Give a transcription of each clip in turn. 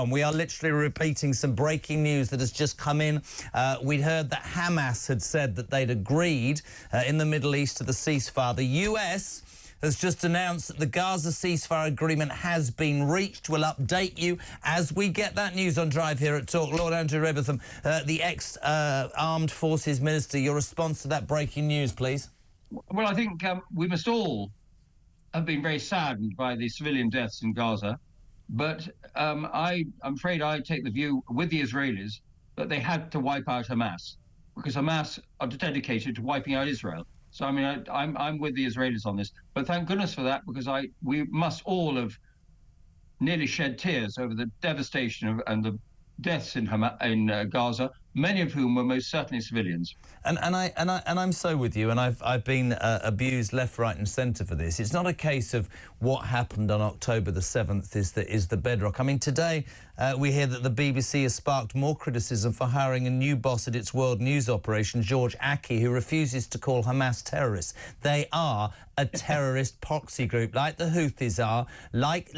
We are literally repeating some breaking news that has just come in. We'd heard that Hamas had said that they'd agreed in the Middle East to the ceasefire. The US has just announced that the Gaza ceasefire agreement has been reached. We'll update you as we get that news on Drive here at Talk. Lord Andrew Robathan, the ex-Armed Forces Minister, your response to that breaking news, please. Well, I think we must all have been very saddened by the civilian deaths in Gaza. But I'm afraid I take the view with the Israelis that they had to wipe out Hamas because Hamas are dedicated to wiping out Israel. So, I mean, I'm with the Israelis on this. But thank goodness for that, because we must all have nearly shed tears over the devastation and the deaths in Gaza, many of whom were most certainly civilians. And I'm so with you, and I've been abused left, right, and centre for this. It's not a case of what happened on October the 7th is the bedrock. I mean, today we hear that the BBC has sparked more criticism for hiring a new boss at its world news operation, George Aki, who refuses to call Hamas terrorists. They are a terrorist proxy group, like the Houthis are, like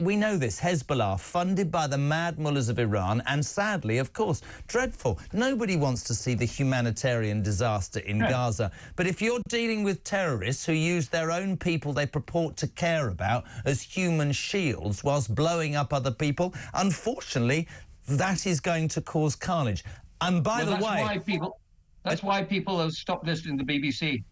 we know this, Hezbollah, funded by the mad mullahs of Iran, and sadly, of course, dreadful. Nobody wants to see the humanitarian disaster in Gaza. But if you're dealing with terrorists who use their own people they purport to care about as human shields whilst blowing up other people, unfortunately, that is going to cause carnage. And by the way... That's why people have stopped listening to the BBC.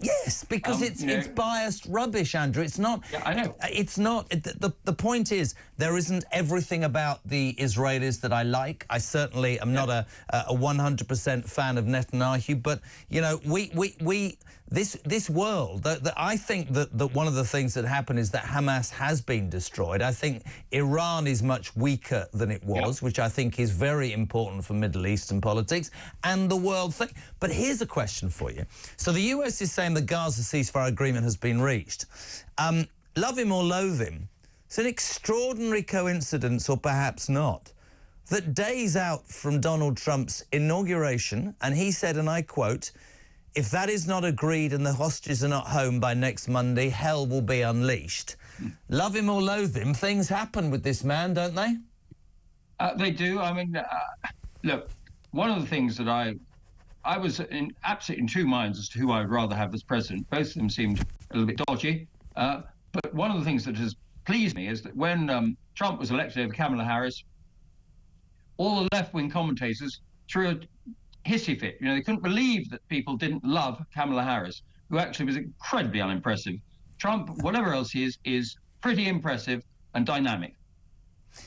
Yes, because it's biased rubbish, Andrew. It's not... Yeah, I know. It's not... The point is, there isn't everything about the Israelis that I like. I certainly am not a 100% fan of Netanyahu, but, you know, this world, I think that one of the things that happened is that Hamas has been destroyed. I think Iran is much weaker than it was, which I think is very important for Middle Eastern politics and the world thing. But here's a question for you. So the US is saying the Gaza ceasefire agreement has been reached. Love him or loathe him, it's an extraordinary coincidence, or perhaps not, that days out from Donald Trump's inauguration, and he said, and I quote, "If that is not agreed and the hostages are not home by next Monday, hell will be unleashed." Love him or loathe him, things happen with this man, don't they? They do. I mean, look, one of the things that I was absolutely in two minds as to who I would rather have as president. Both of them seemed a little bit dodgy. But one of the things that has pleased me is that when Trump was elected over Kamala Harris, all the left-wing commentators threw a hissy fit. You know, they couldn't believe that people didn't love Kamala Harris, who actually was incredibly unimpressive. Trump, whatever else he is pretty impressive and dynamic.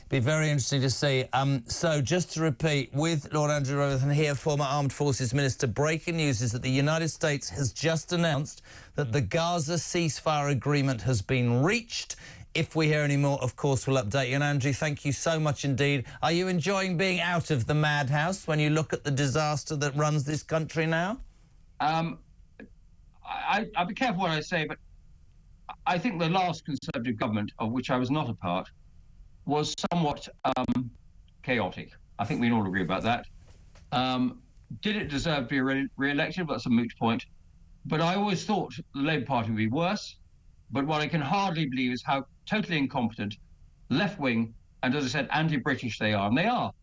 Be very interesting to see. So, just to repeat, with Lord Andrew Robathan here, former Armed Forces Minister, breaking news is that the United States has just announced that the Gaza ceasefire agreement has been reached. If we hear any more, of course, we'll update you. And Andrew, thank you so much indeed. Are you enjoying being out of the madhouse when you look at the disaster that runs this country now? I'll be careful what I say, but I think the last Conservative government, of which I was not a part, was somewhat chaotic. I think we can all agree about that. Did it deserve to be re-elected? Well, that's a moot point. But I always thought the Labour Party would be worse. But what I can hardly believe is how totally incompetent, left-wing, and as I said, anti-British they are. And they are.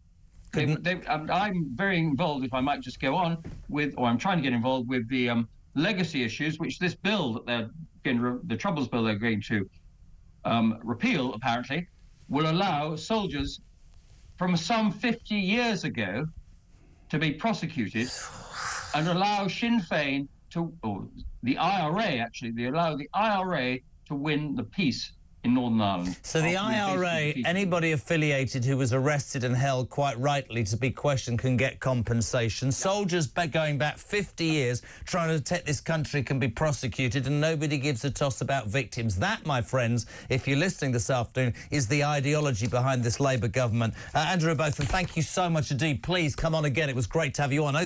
I'm very involved, if I might just go on, with, or I'm trying to get involved with the legacy issues, which this bill that they're going the Troubles bill they're going to repeal, apparently, will allow soldiers from some 50 years ago to be prosecuted and allow Sinn Féin to, or the IRA actually, they allow the IRA to win the peace in Northern Ireland. So the IRA, anybody affiliated who was arrested and held quite rightly to be questioned can get compensation. Soldiers going back 50 years trying to protect this country can be prosecuted, and nobody gives a toss about victims. That, my friends, if you're listening this afternoon, is the ideology behind this Labour government. Andrew Robathan, thank you so much indeed. Please come on again. It was great to have you on.